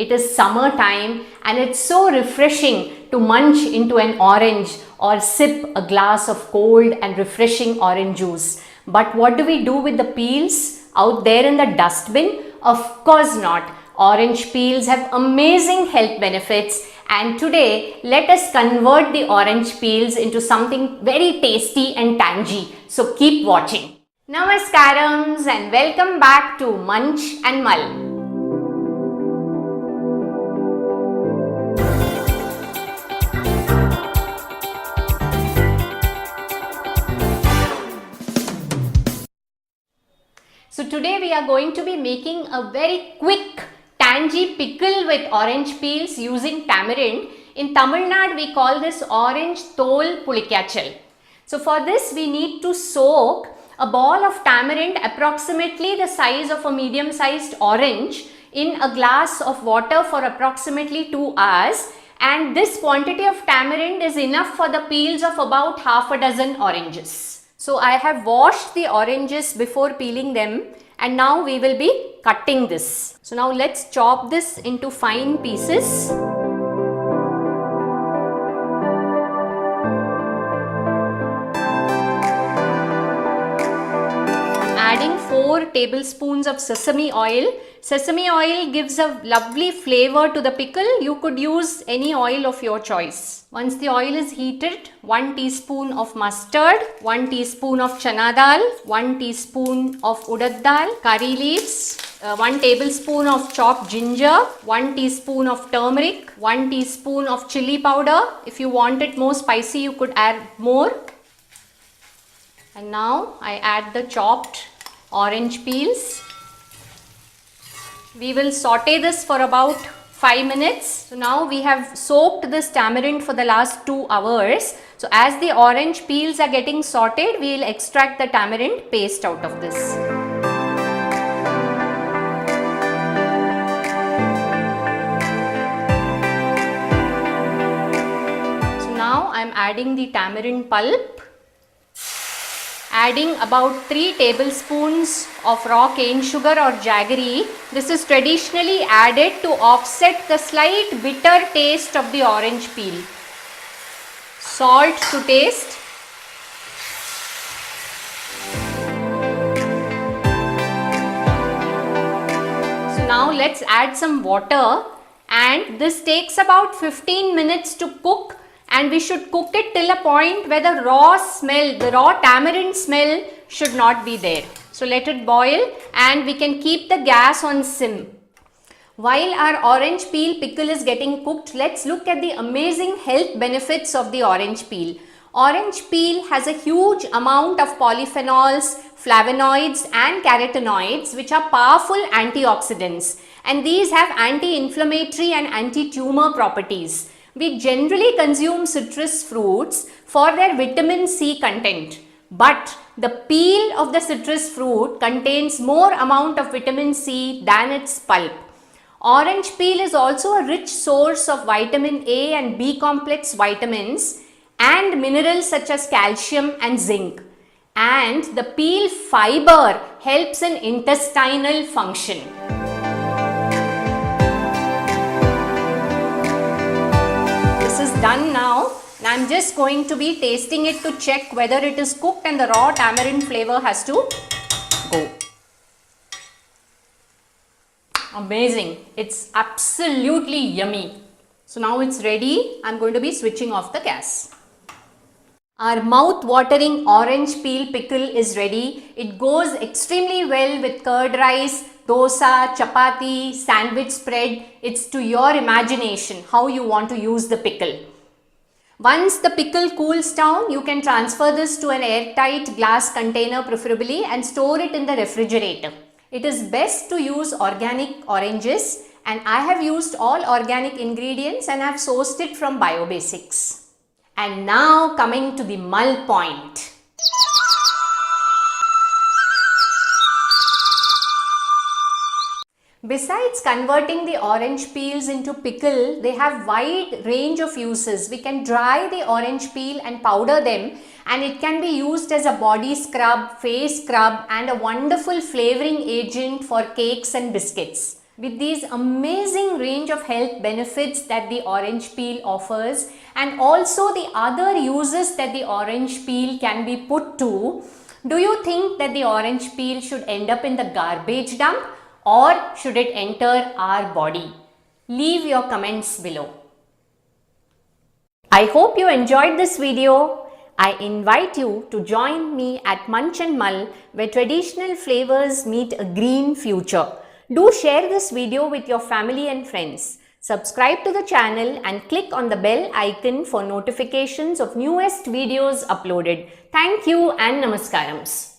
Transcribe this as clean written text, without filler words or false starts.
It is summer time and it's so refreshing to munch into an orange or sip a glass of cold and refreshing orange juice. But what do we do with the peels out there in the dustbin? Of course not. Orange peels have amazing health benefits, and today let us convert the orange peels into something very tasty and tangy. So keep watching. Namaskarams and welcome back to Munch and Mull. So today we are going to be making a very quick tangy pickle with orange peels using tamarind. In Tamil Nadu we call this orange tol pulikachal. So for this we need to soak a ball of tamarind approximately the size of a medium sized orange in a glass of water for approximately 2 hours, and this quantity of tamarind is enough for the peels of about half a dozen oranges. So I have washed the oranges before peeling them, and now we will be cutting this. So now let's chop this into fine pieces. Adding 4 tablespoons of sesame oil. Sesame oil gives a lovely flavor to the pickle. You could use any oil of your choice. Once the oil is heated, 1 teaspoon of mustard, 1 teaspoon of chana dal, 1 teaspoon of urad dal, curry leaves, 1 tablespoon of chopped ginger, 1 teaspoon of turmeric, 1 teaspoon of chili powder. If you want it more spicy, you could add more. And now I add the chopped orange peels. We will saute this for about 5 minutes. So now we have soaked this tamarind for the last 2 hours. So as the orange peels are getting sauteed, we will extract the tamarind paste out of this. So now I am adding the tamarind pulp. Adding about 3 tablespoons of raw cane sugar or jaggery. This is traditionally added to offset the slight bitter taste of the orange peel. Salt to taste. So now let's add some water, and this takes about 15 minutes to cook. And we should cook it till a point where the raw tamarind smell should not be there. So let it boil, and we can keep the gas on sim. While our orange peel pickle is getting cooked, let's look at the amazing health benefits of the orange peel. Orange peel has a huge amount of polyphenols, flavonoids and carotenoids, which are powerful antioxidants, and these have anti-inflammatory and anti-tumor properties. We generally consume citrus fruits for their vitamin C content, but the peel of the citrus fruit contains more amount of vitamin C than its pulp. Orange peel is also a rich source of vitamin A and B complex vitamins and minerals such as calcium and zinc. And the peel fiber helps in intestinal function. Is done now, and I am just going to be tasting it to check whether it is cooked and the raw tamarind flavor has to go. Amazing. It's absolutely yummy. So now it's ready. I'm going to be switching off the gas. Our mouth-watering orange peel pickle is ready. It goes extremely well with curd rice, dosa, chapati, sandwich spread. It's to your imagination how you want to use the pickle. Once the pickle cools down, you can transfer this to an airtight glass container preferably and store it in the refrigerator. It is best to use organic oranges, and I have used all organic ingredients and have sourced it from BioBasics. And now coming to the mull point. Besides converting the orange peels into pickle, they have wide range of uses. We can dry the orange peel and powder them, and it can be used as a body scrub, face scrub, and a wonderful flavoring agent for cakes and biscuits. with these amazing range of health benefits that the orange peel offers, and also the other uses that the orange peel can be put to, do you think that the orange peel should end up in the garbage dump or should it enter our body? Leave your comments below. I hope you enjoyed this video. I invite you to join me at Munch and Mull, where traditional flavors meet a green future. Do share this video with your family and friends. Subscribe to the channel and click on the bell icon for notifications of newest videos uploaded. Thank you and Namaskarams.